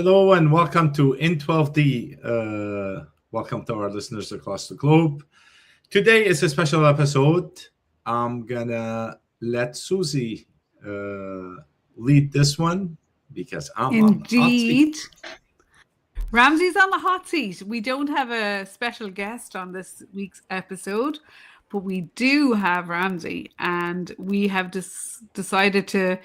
Hello and welcome to in12d. Welcome to our listeners across the globe. Today is a special episode. I'm gonna let Suzi lead this one because I'm on the hot seat. Ramzi's on the hot seat. We don't have a special guest on this week's episode, but we do have Ramzi, and we have decided to,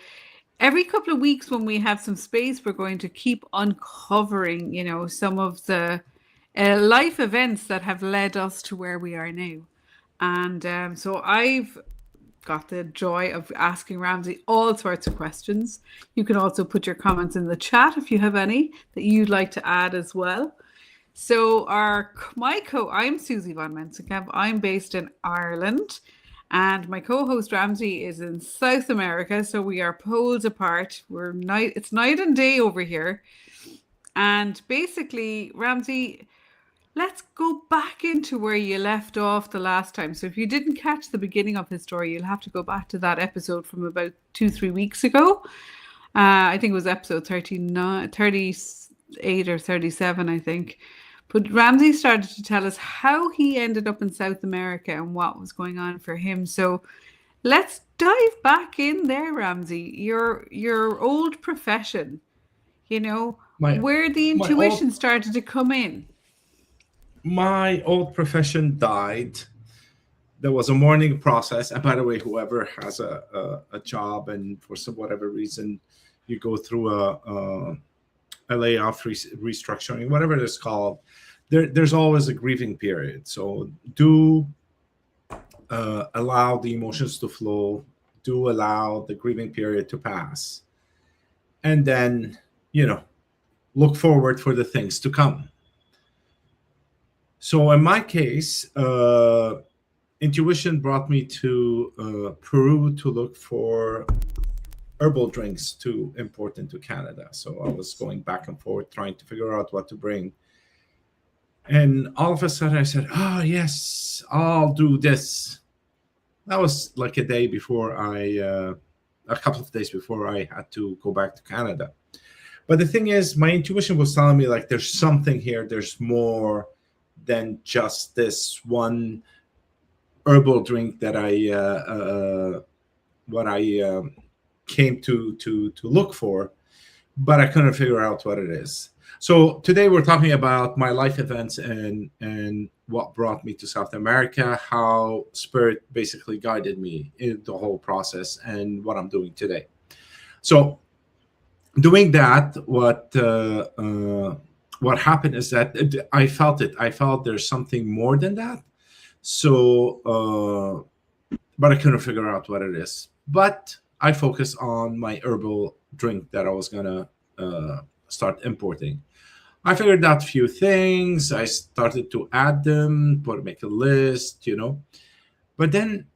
every couple of weeks when we have some space, we're going to keep uncovering, some of the life events that have led us to where we are now. And so I've got the joy of asking Ramzi all sorts of questions. You can also put your comments in the chat if you have any that you'd like to add as well. So I'm Suzi von Mensenkampff. I'm based in Ireland, and my co-host Ramzi is in South America. So we are poles apart. It's night and day over here. And basically, Ramzi, let's go back into where you left off the last time. So if you didn't catch the beginning of his story, you'll have to go back to that episode from about 2-3 weeks ago. I think it was episode 38 or 37, I think. But Ramzi started to tell us how he ended up in South America and what was going on for him. So let's dive back in there, Ramzi. Your old profession, where the intuition started to come in. My old profession died. There was a mourning process. And by the way, whoever has a job and for whatever reason you go through a layoff, restructuring, whatever it's called, there's always a grieving period. So do allow the emotions to flow. Do allow the grieving period to pass. And then, look forward for the things to come. So in my case, intuition brought me to Peru to look for herbal drinks to import into Canada. So I was going back and forth trying to figure out what to bring. And all of a sudden I said, oh, yes, I'll do this. That was like a couple of days before I had to go back to Canada. But the thing is, my intuition was telling me, like, there's something here, there's more than just this one herbal drink that I came to look for, but I couldn't figure out what it is. So today we're talking about my life events and what brought me to South America, how spirit basically guided me in the whole process, and what I'm doing today. So doing that, what happened is that I felt it. I felt there's something more than that. So, but I couldn't figure out what it is. But I focused on my herbal drink that I was going to start importing. I figured out a few things. I started to add them, make a list, But then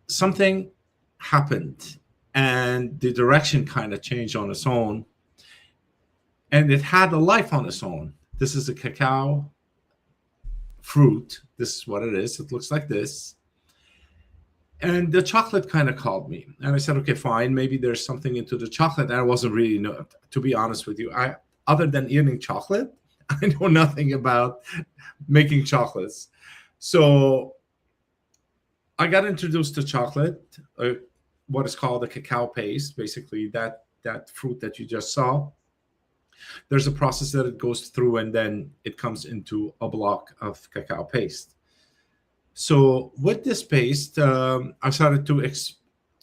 something happened and the direction kind of changed on its own. And it had a life on its own. This is a cacao fruit. This is what it is. It looks like this. And the chocolate kind of called me. And I said, okay, fine. Maybe there's something into the chocolate. And I wasn't really, to be honest with you, other than eating chocolate, I know nothing about making chocolates. So I got introduced to chocolate, what is called a cacao paste, basically that fruit that you just saw. There's a process that it goes through, and then it comes into a block of cacao paste. So with this paste, I started to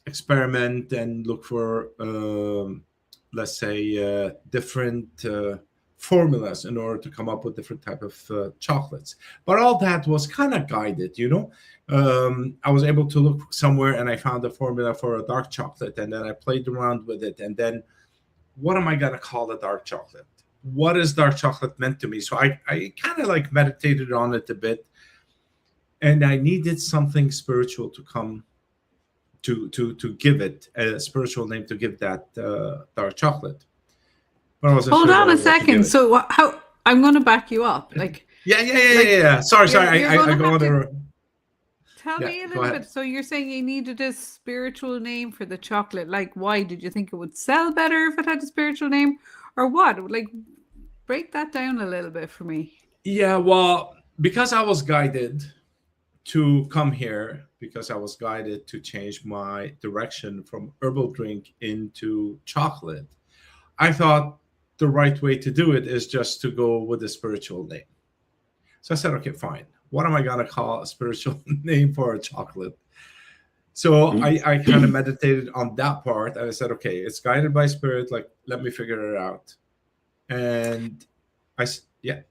experiment and look for, let's say, different formulas in order to come up with different type of chocolates. But all that was kind of guided, I was able to look somewhere and I found a formula for a dark chocolate, and then I played around with it, and then what am I going to call the dark chocolate? What is dark chocolate meant to me? So I kind of like meditated on it a bit, and I needed something spiritual to come to give it a spiritual name, to give that dark chocolate. But I wasn't Hold sure on a second. So how I'm going to back you up. Like yeah. Sorry. I go on there. Tell me a little bit. So you're saying you needed a spiritual name for the chocolate. Like, why? Did you think it would sell better if it had a spiritual name? Or what? Like, break that down a little bit for me. Yeah, well, because I was guided to come here, because I was guided to change my direction from herbal drink into chocolate, I thought the right way to do it is just to go with a spiritual name. So I said, okay, fine. What am I going to call a spiritual name for a chocolate? So I kind of meditated on that part, and I said, okay, it's guided by spirit. Like, let me figure it out. And yeah,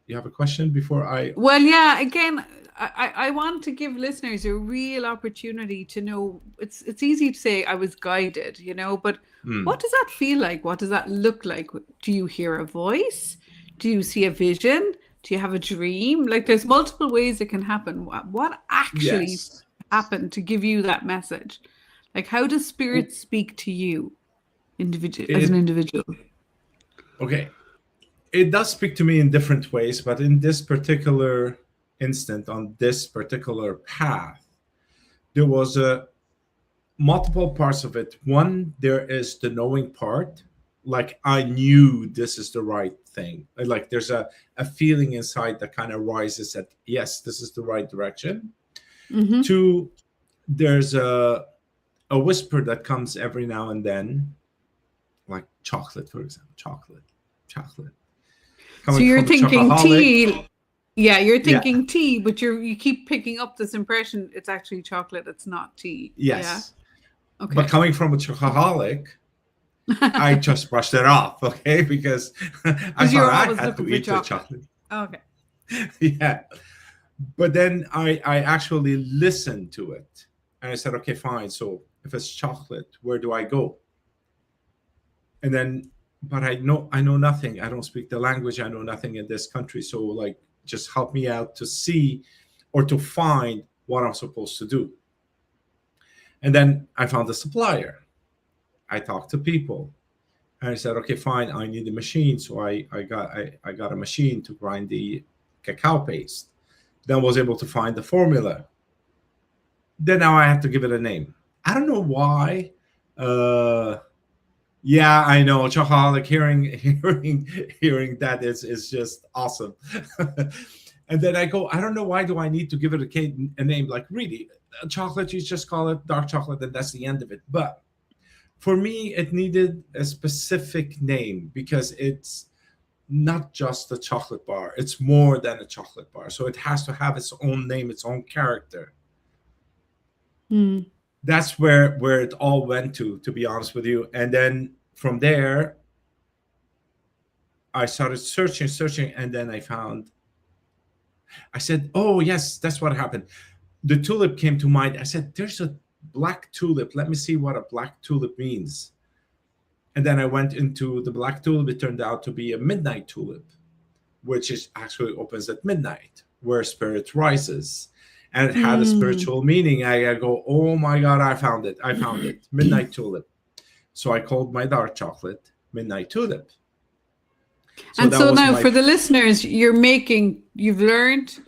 you have a question before I? Well, yeah, again, I want to give listeners a real opportunity to know. It's easy to say I was guided, but what does that feel like? What does that look like? Do you hear a voice? Do you see a vision? Do you have a dream? Like, there's multiple ways it can happen. What actually happened to give you that message? Like, how does spirit speak to you as an individual? Okay. It does speak to me in different ways, but in this particular instant, on this particular path, there was multiple parts of it. One, there is the knowing part. Like, I knew this is the right thing. Like, there's a feeling inside that kind of rises that, yes, this is the right direction. Mm-hmm. Two, there's a whisper that comes every now and then, like chocolate, for example. Chocolate. So you're thinking tea. Yeah, you're thinking tea, but you keep picking up this impression it's actually chocolate, it's not tea. Yes. Yeah? Okay. But coming from a chocoholic, I just brushed it off, okay? Because I thought I had to eat the chocolate. Okay. Yeah. But then I actually listened to it. And I said, okay, fine. So if it's chocolate, where do I go? And then, but I know nothing. I don't speak the language. I know nothing in this country. So, like, just help me out to see or to find what I'm supposed to do. And then I found a supplier. I talked to people. And I said, okay, fine, I need a machine. So I got a machine to grind the cacao paste. Then was able to find the formula. Then now I have to give it a name. I don't know why. Yeah, I know. Chocoholic, hearing that is just awesome. And then I go, I don't know, why do I need to give it a name? Like, really, chocolate, you just call it dark chocolate, and that's the end of it. But for me, it needed a specific name because it's not just a chocolate bar. It's more than a chocolate bar. So it has to have its own name, its own character. That's where it all went to be honest with you. And then from there, I started searching, and then I said, oh, yes, that's what happened. The tulip came to mind. I said, there's a black tulip. Let me see what a black tulip means. And then I went into the black tulip. It turned out to be a midnight tulip, which is actually opens at midnight, where spirit rises. And it had a spiritual meaning. I go, oh my God, I found it. Midnight tulip. So I called my dark chocolate Midnight Tulip. So now for the listeners, you've learned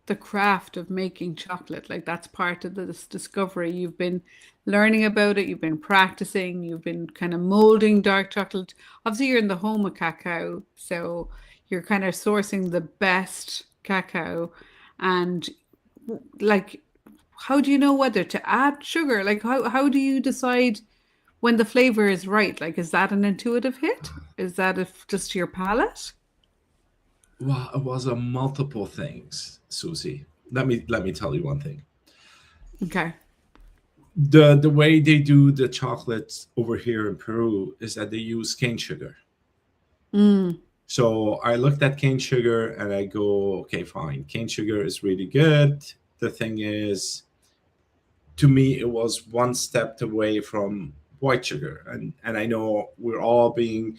the craft of making chocolate. Like, that's part of this discovery. You've been learning about it. You've been practicing. You've been kind of molding dark chocolate. Obviously, you're in the home of cacao. So you're kind of sourcing the best cacao. And, like, how do you know whether to add sugar? Like, how do you decide when the flavor is right? Like, is that an intuitive hit? Is that just your palate? Well, it was multiple things, Susie. Let me tell you one thing. Okay. The way they do the chocolates over here in Peru is that they use cane sugar. So I looked at cane sugar and I go, okay, fine. Cane sugar is really good. The thing is, to me, it was one step away from white sugar. And I know we're all being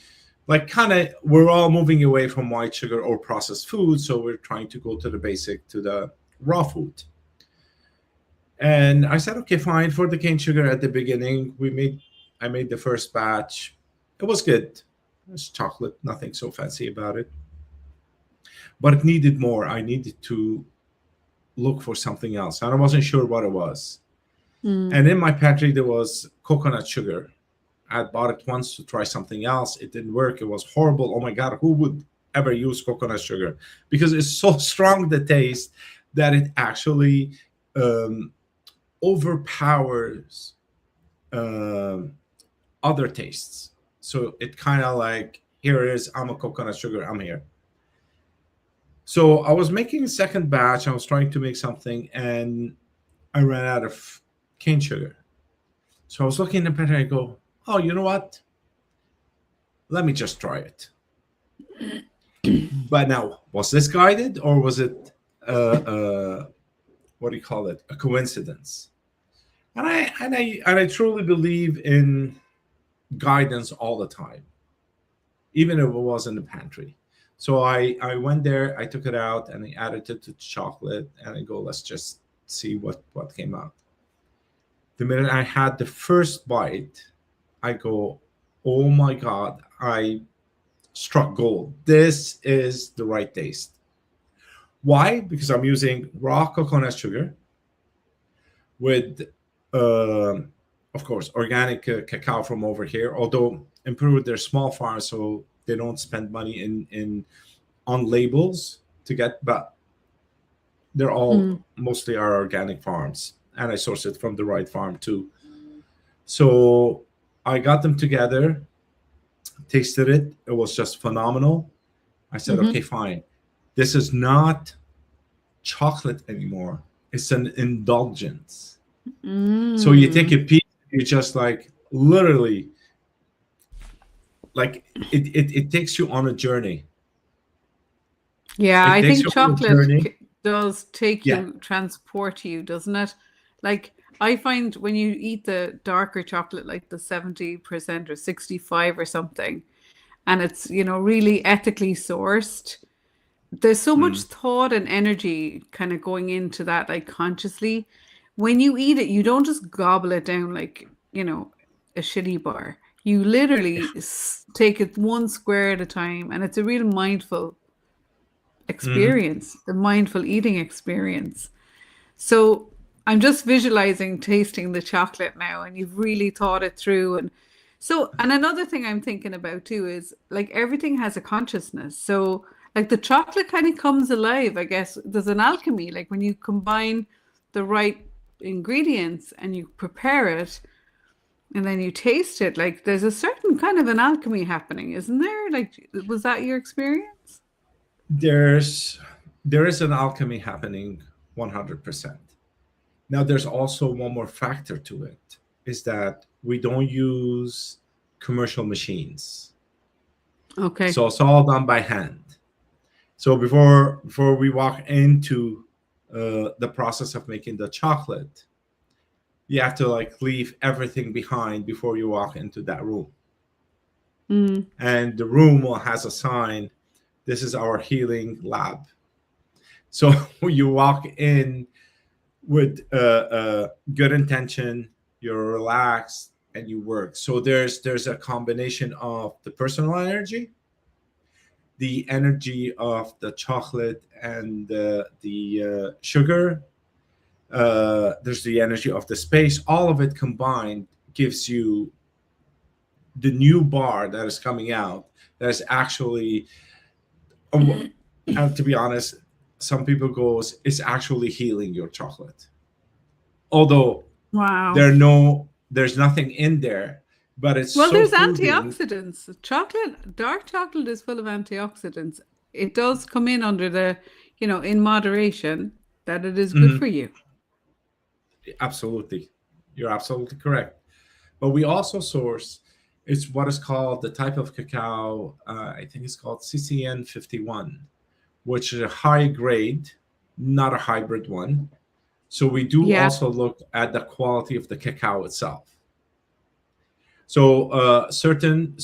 we're all moving away from white sugar or processed food. So we're trying to go to the basic, to the raw food. And I said, okay, fine. For the cane sugar at the beginning, I made the first batch. It was good. It was chocolate, nothing so fancy about it. But it needed more. I needed to look for something else. And I wasn't sure what it was. And in my pantry, there was coconut sugar. I had bought it once to try something else. It didn't work. It was horrible. Oh my God, who would ever use coconut sugar because it's so strong, the taste, that it actually overpowers other tastes. So it kind of like, here it is, I'm a coconut sugar, I'm here. So I was making a second batch. I was trying to make something, and I ran out of cane sugar. So I was looking at it and I go, oh, you know what? Let me just try it. But now, was this guided, or was it, what do you call it, a coincidence? And I truly believe in guidance all the time, even if it was in the pantry. So I went there, I took it out, and I added it to chocolate, and I go, let's just see what came out. The minute I had the first bite, I go, oh my God, I struck gold. This is the right taste. Why? Because I'm using raw coconut sugar with, of course, organic cacao from over here, although improved, they're small farms, so they don't spend money on labels to get, but they're all mostly are organic farms, and I source it from the right farm too. So I got them together, tasted it. It was just phenomenal. I said, okay, fine. This is not chocolate anymore. It's an indulgence. So you take a piece, you just like literally, like it takes you on a journey. Yeah, I think chocolate does take you, transport you, doesn't it? Like, I find when you eat the darker chocolate, like the 70% or 65 or something, and it's, you know, really ethically sourced, there's so much thought and energy kind of going into that, like consciously. When you eat it, you don't just gobble it down like, you know, a shitty bar. You literally take it one square at a time, and it's a real mindful experience, the mindful eating experience. So I'm just visualizing tasting the chocolate now, and you've really thought it through. And so, and another thing I'm thinking about too is like everything has a consciousness. So like the chocolate kind of comes alive, I guess. There's an alchemy, like when you combine the right ingredients and you prepare it and then you taste it, like there's a certain kind of an alchemy happening, isn't there? Like, was that your experience? There is an alchemy happening 100%. Now, there's also one more factor to it, is that we don't use commercial machines. Okay. So it's all done by hand. So before we walk into the process of making the chocolate, you have to like leave everything behind before you walk into that room. And the room has a sign, this is our healing lab. So you walk in with good intention, you're relaxed, and you work. So there's a combination of the personal energy, the energy of the chocolate and the sugar. There's the energy of the space. All of it combined gives you the new bar that is coming out. That is actually, and to be honest, some people goes, it's actually healing your chocolate. Although there's nothing in there, but it's there's antioxidants. Dark chocolate is full of antioxidants. It does come in under the, you know, in moderation, that it is good for you. Absolutely. You're absolutely correct. But we also source, it's what is called the type of cacao, I think it's called CCN 51, which is a high grade, not a hybrid one. So we do also look at the quality of the cacao itself. So certain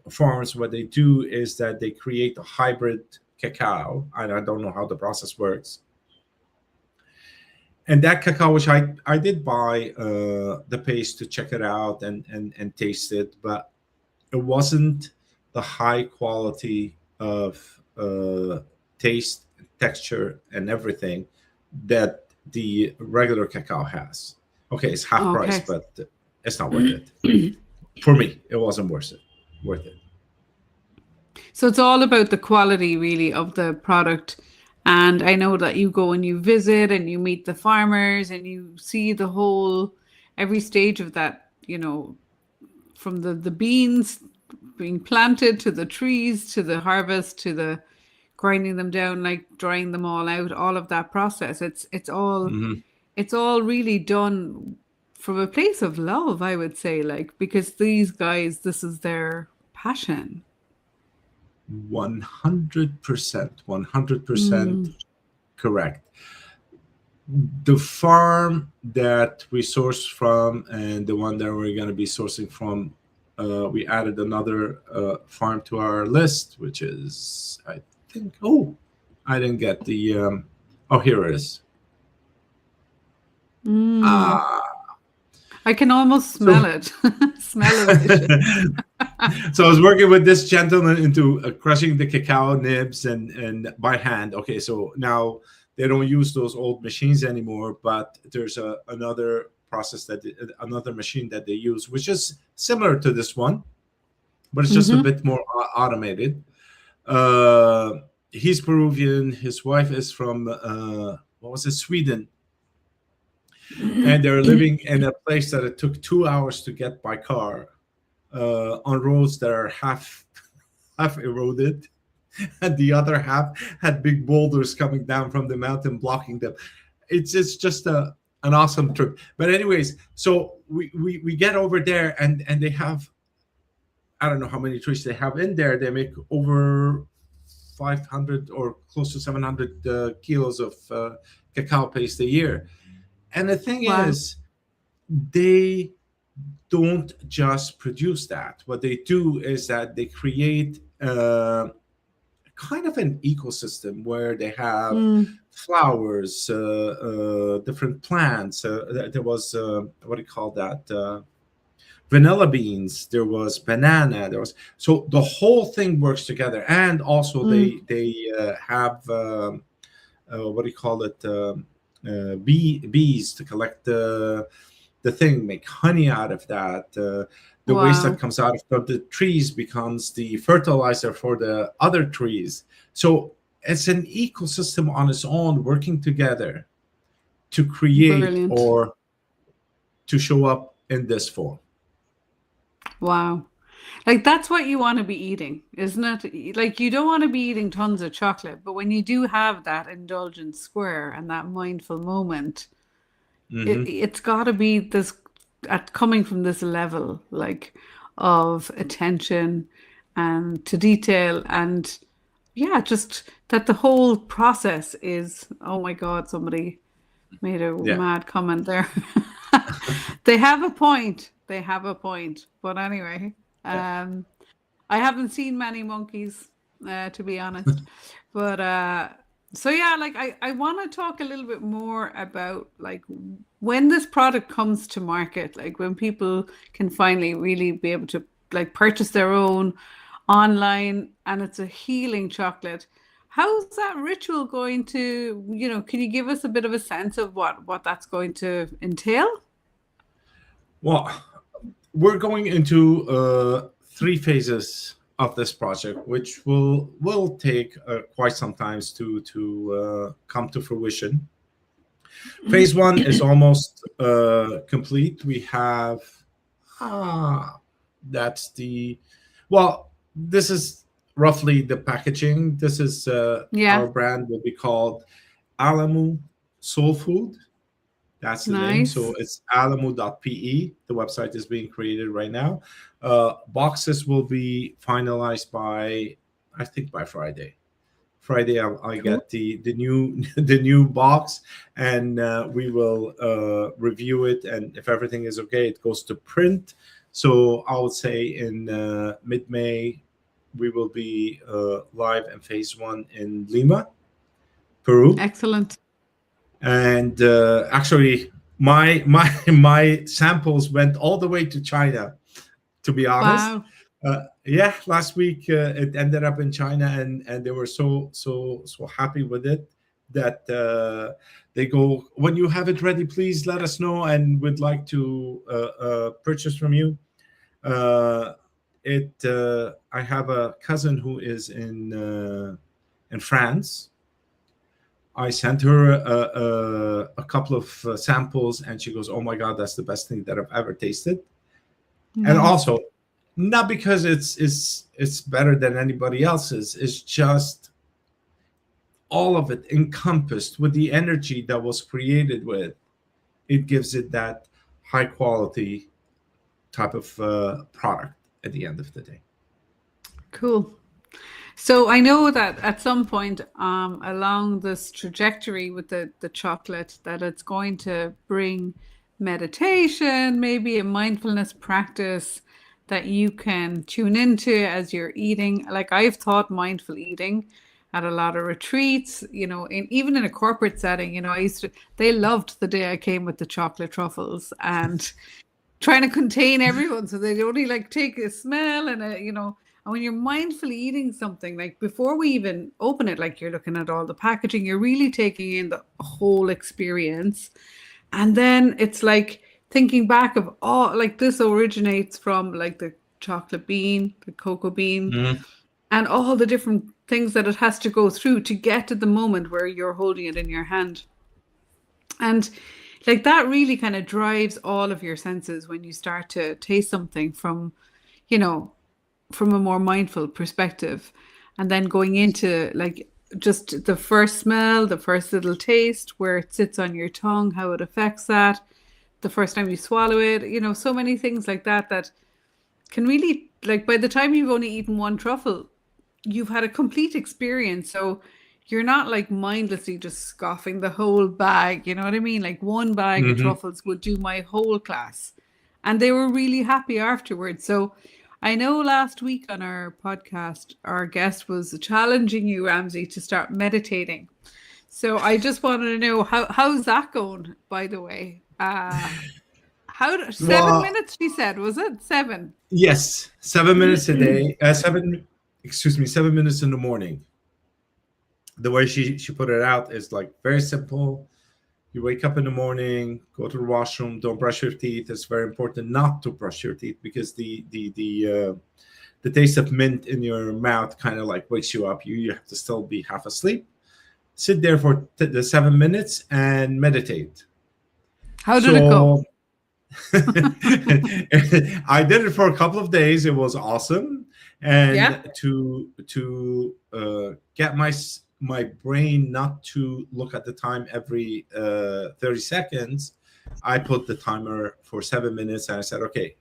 farms, what they do is that they create a hybrid cacao, and I don't know how the process works. And that cacao, which I did buy the paste to check it out and taste it, but it wasn't the high quality of taste, texture, and everything that the regular cacao has. Okay, it's half price, but it's not worth it. For me, it wasn't worth it. So it's all about the quality, really, of the product. And I know that you go and you visit and you meet the farmers and you see the whole, every stage of that, from the beans being planted to the trees to the harvest to the grinding them down, like drying them all out, all of that process. Mhm. It's all really done from a place of love, I would say, like, because these guys, this is their passion. 100%, 100% Mm. correct. The farm that we source from and the one that we're going to be sourcing from, we added another farm to our list, which is, I think, I didn't get the, here it is. Mm. Ah, I can almost so smell it. Smell of vision. so I was working with this gentleman into crushing the cacao nibs and by hand. Okay, so now they don't use those old machines anymore, but there's another process another machine that they use, which is similar to this one, but it's just a Mm-hmm. bit more automated. Uh, he's Peruvian. His wife is from what was it, Sweden, and they're living in a place that it took 2 hours to get by car on roads that are half eroded, and the other half had big boulders coming down from the mountain blocking them. It's just an awesome trip. But anyways, so we get over there and they have, I don't know how many trees they have in there. They make over 500 or close to 700 kilos of cacao paste a year. And the thing Wow. is, they don't just produce that. What they do is that they create kind of an ecosystem where they have Mm. flowers, different plants. There was what do you call that? Vanilla beans. There was banana. There was, so the whole thing works together. And also Mm. they have what do you call it? Bees to collect the thing, make honey out of that. The waste that Wow. comes out of the trees becomes the fertilizer for the other trees. So it's an ecosystem on its own working together to create Brilliant. or to show up in this form. Wow. Like that's what you want to be eating, isn't it? Like you don't want to be eating tons of chocolate, but when you do have that indulgent square and that mindful moment, Hmm. it's got to be this at coming from this level like of attention and to detail and yeah, just that the whole process is, oh my God, somebody made a Yeah. mad comment there. They have a point. They have a point. But anyway, Yeah. um, I haven't seen many monkeys, to be honest. But so yeah, like I want to talk a little bit more about like when this product comes to market, like when people can finally really be able to like purchase their own online and it's a healing chocolate. How's that ritual going to, can you give us a bit of a sense of what that's going to entail? Well, we're going into 3 phases of this project, which will take quite some time to come to fruition. Phase one is almost complete. We have that's the, well, this is roughly the packaging. This is our Yeah, brand will be called Alamu Soul Food. That's the name. So nice. it's alamu.pe. The website is being created right now. Boxes will be finalized by, I think, by Friday. Friday, I Cool. get the new the new box, and we will review it. And if everything is okay, it goes to print. So I would say in mid-May, we will be live in phase one in Lima, Peru. Excellent. And actually, my samples went all the way to China, to be honest. Wow. Yeah, last week it ended up in China, and they were so happy with it that they go, when you have it ready, please let us know, and we'd like to purchase from you. Uh, I have a cousin who is in France. I sent her a couple of samples, and she goes, "Oh my God, that's the best thing that I've ever tasted." And also, not because it's better than anybody else's. It's just all of it encompassed with the energy that was created with. It gives it that high quality type of product at the end of the day. Cool. So I know that at some point along this trajectory with the chocolate, that it's going to bring meditation, maybe a mindfulness practice that you can tune into as you're eating. Like, I've taught mindful eating at a lot of retreats, even in a corporate setting. They loved the day I came with the chocolate truffles and trying to contain everyone so they'd only take a smell and and when you're mindfully eating something, like before we even open it, like you're looking at all the packaging, you're really taking in the whole experience. And then it's like thinking back of, this originates from the chocolate bean, the cocoa bean, and all the different things that it has to go through to get to the moment where you're holding it in your hand. And that really kind of drives all of your senses when you start to taste something from a more mindful perspective, and then going into just the first smell, the first little taste, where it sits on your tongue, how it affects that, the first time you swallow it, so many things like that can really, by the time you've only eaten one truffle, you've had a complete experience. So you're not mindlessly just scoffing the whole bag, you know what I mean? One bag of truffles would do my whole class, and they were really happy afterwards. So I know last week on our podcast, our guest was challenging you, Ramzi, to start meditating. So I just wanted to know how's that going, by the way? 7 minutes, she said, was it 7? Yes, 7 minutes a day. 7 minutes in the morning. The way she put it out is very simple. You wake up in the morning, go to the washroom, don't brush your teeth. It's very important not to brush your teeth because the taste of mint in your mouth kind of wakes you up. You have to still be half asleep. Sit there for the 7 minutes and meditate. How did it go? I did it for a couple of days. It was awesome. And to get my brain not to look at the time every 30 seconds, I put the timer for 7 minutes, and I said, okay,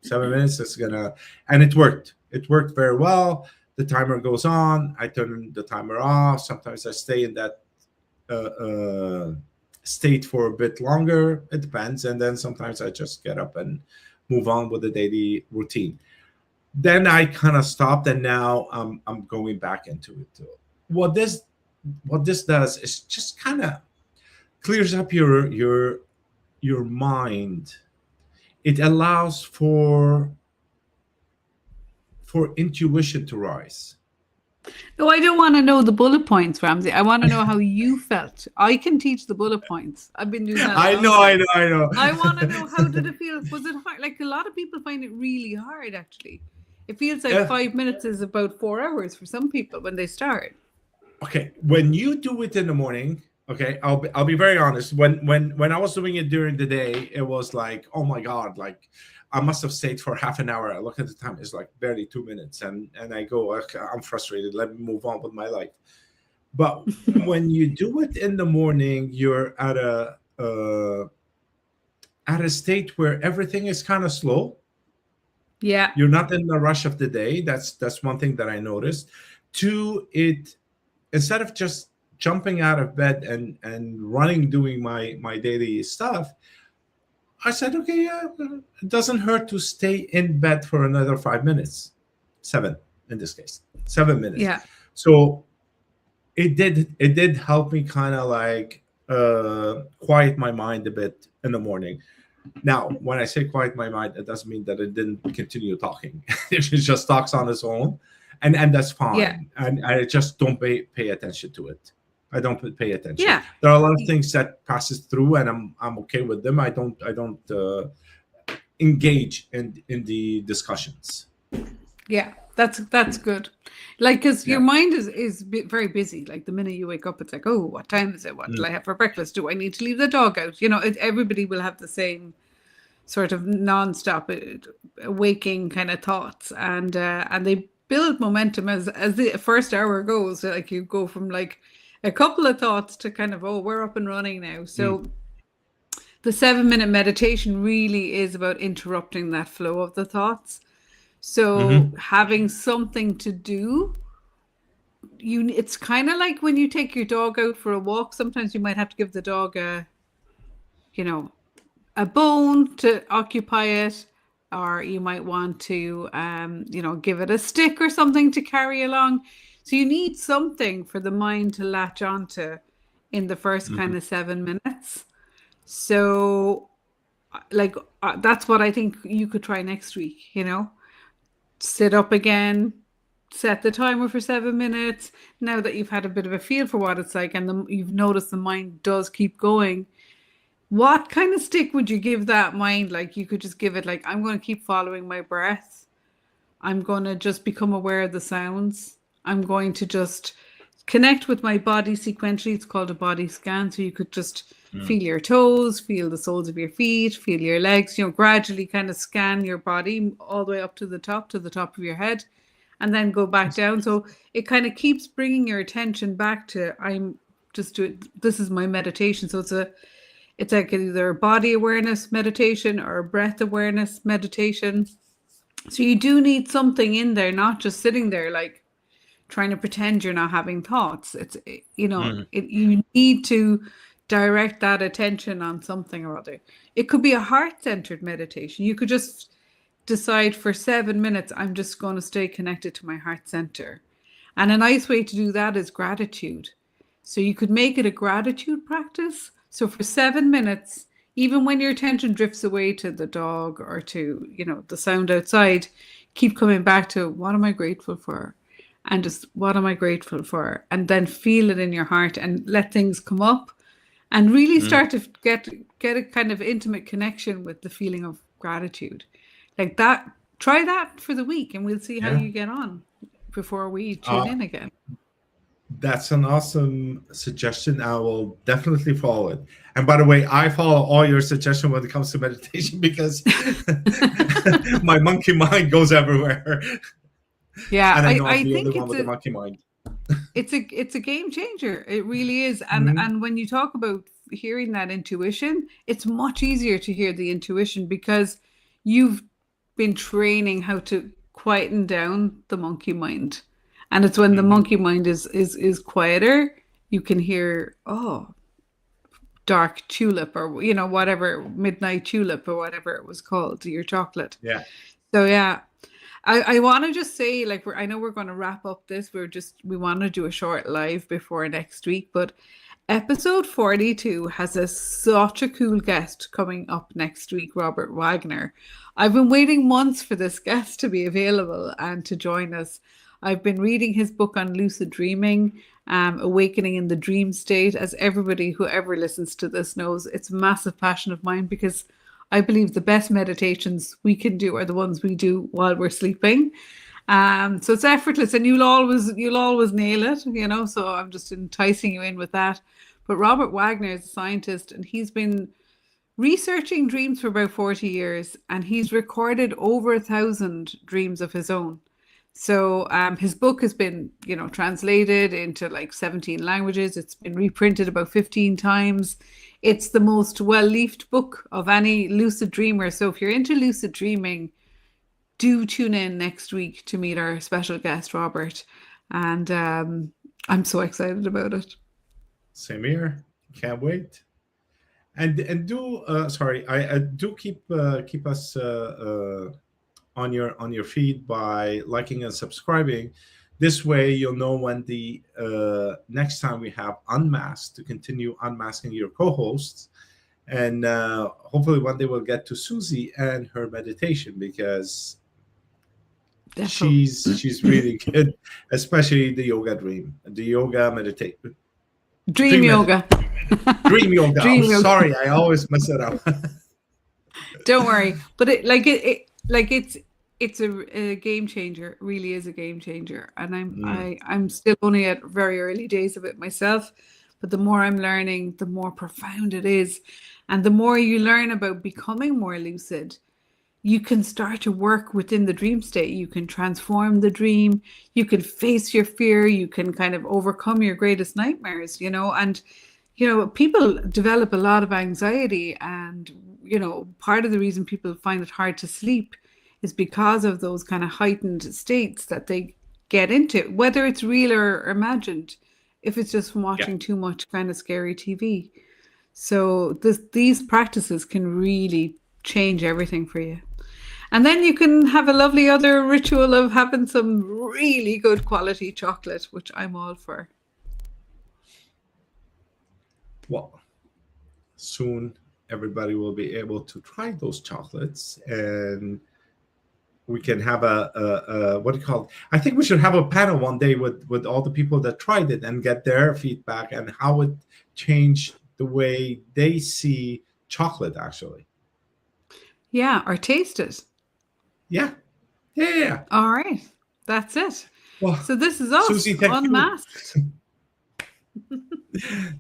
7 minutes is gonna, and it worked. It worked very well. The timer goes on. I turn the timer off. Sometimes I stay in that state for a bit longer. It depends. And then sometimes I just get up and move on with the daily routine. Then I kind of stopped, and now I'm going back into it too. What this does is just kind of clears up your mind. It allows for intuition to rise. No, I don't want to know the bullet points, Ramzi. I want to know how you felt. I can teach the bullet points. I've been doing that. I know. I want to know, how did it feel? Was it hard? A lot of people find it really hard, actually. It feels like 5 minutes is about 4 hours for some people when they start. Okay, when you do it in the morning, okay, I'll be very honest. When I was doing it during the day, it was oh my God, I must have stayed for half an hour. I look at the time, it's barely 2 minutes, and I go, okay, I'm frustrated. Let me move on with my life. But when you do it in the morning, you're at a state where everything is kind of slow. Yeah, you're not in the rush of the day. That's one thing that I noticed. 2, instead of just jumping out of bed and running, doing my daily stuff, I said, okay, yeah, it doesn't hurt to stay in bed for another 5 minutes, 7 in this case, 7 minutes. Yeah. So it did help me kind of quiet my mind a bit in the morning. Now, when I say quiet my mind, it doesn't mean that it didn't continue talking. It just talks on its own, and that's fine. Yeah. And I just don't pay attention to it. I don't pay attention. Yeah. There are a lot of things that passes through, and I'm okay with them. I don't engage in the discussions. Yeah, that's good. Like, because your Yeah. mind is very busy. Like the minute you wake up, it's like, oh, what time is it? What will I have for breakfast? Do I need to leave the dog out? Everybody will have the same sort of non-stop waking kind of thoughts, and they build momentum as the first hour goes. Like you go from like a couple of thoughts to kind of, oh, we're up and running now. So the 7-minute meditation really is about interrupting that flow of the thoughts. So having something to do, it's kind of like when you take your dog out for a walk. Sometimes you might have to give the dog a bone to occupy it, or you might want to give it a stick or something to carry along. So you need something for the mind to latch onto in the first kind of 7 minutes. So that's what I think you could try next week. Sit up again, set the timer for 7 minutes. Now that you've had a bit of a feel for what it's like, and you've noticed the mind does keep going, what kind of stick would you give that mind? Like, you could just give it like, I'm going to keep following my breath. I'm going to just become aware of the sounds. I'm going to just connect with my body sequentially. It's called a body scan. So you could just feel your toes, feel the soles of your feet, feel your legs, gradually kind of scan your body all the way up to the top of your head, and then go back down. So it kind of keeps bringing your attention back to, this is my meditation. So it's like either a body awareness meditation or a breath awareness meditation. So you do need something in there, not just sitting there like trying to pretend you're not having thoughts. You need to direct that attention on something or other. It could be a heart-centered meditation. You could just decide for 7 minutes, I'm just going to stay connected to my heart center. And a nice way to do that is gratitude. So you could make it a gratitude practice. So for 7 minutes, even when your attention drifts away to the dog or to, the sound outside, keep coming back to, what am I grateful for? And just, what am I grateful for? And then feel it in your heart and let things come up and really start to get a kind of intimate connection with the feeling of gratitude. Like that, try that for the week and we'll see how you get on before we tune in again. That's an awesome suggestion. I will definitely follow it. And by the way, I follow all your suggestions when it comes to meditation because my monkey mind goes everywhere. Yeah, and I know I I'm the think only one with a monkey mind. It's a game changer. It really is. And when you talk about hearing that intuition, it's much easier to hear the intuition because you've been training how to quieten down the monkey mind. And it's when the monkey mind is quieter, you can hear, oh, dark tulip or, whatever, midnight tulip or whatever it was called, your chocolate. Yeah. So, yeah. I want to just say, like, I know we're going to wrap up this. We want to do a short live before next week, but episode 42 has such a cool guest coming up next week, Robert Wagner. I've been waiting months for this guest to be available and to join us. I've been reading his book on lucid dreaming, Awakening in the Dream State. As everybody who ever listens to this knows, it's a massive passion of mine because I believe the best meditations we can do are the ones we do while we're sleeping. So it's effortless and you'll always nail it, so I'm just enticing you in with that. But Robert Wagner is a scientist and he's been researching dreams for about 40 years and he's recorded over 1,000 dreams of his own. So his book has been, translated into like 17 languages. It's been reprinted about 15 times. It's the most well-leafed book of any lucid dreamer. So if you're into lucid dreaming, do tune in next week to meet our special guest, Robert. And I'm so excited about it. Same here. Can't wait. And do do keep us on your feed by liking and subscribing. This way you'll know when the next time we have Unmasked to continue unmasking your co-hosts. And hopefully one day we'll get to Suzi and her meditation because she's really good, especially the yoga meditation. Dream yoga. Dream yoga. Yoga. Sorry, I always mess it up. Don't worry. But it's It's a game changer. It really is a game changer. And Mm. I'm still only at very early days of it myself. But the more I'm learning, the more profound it is. And the more you learn about becoming more lucid, you can start to work within the dream state. You can transform the dream. You can face your fear. You can kind of overcome your greatest nightmares, and people develop a lot of anxiety, and part of the reason people find it hard to sleep is because of those kind of heightened states that they get into, whether it's real or imagined, if it's just from Yeah. watching too much kind of scary TV. So these practices can really change everything for you. And then you can have a lovely other ritual of having some really good quality chocolate, which I'm all for. Well, soon everybody will be able to try those chocolates, and we can have a what do you call it? I think we should have a panel one day with all the people that tried it and get their feedback and how it changed the way they see chocolate, actually. Yeah, or taste it. Yeah. Yeah. All right. That's it. Well, So this is us, Susie, thank you. Unmasked.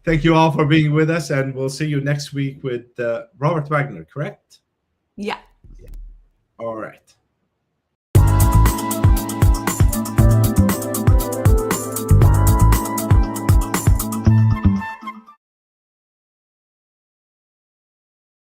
Thank you all for being with us, and we'll see you next week with Robert Wagner, correct? Yeah. All right.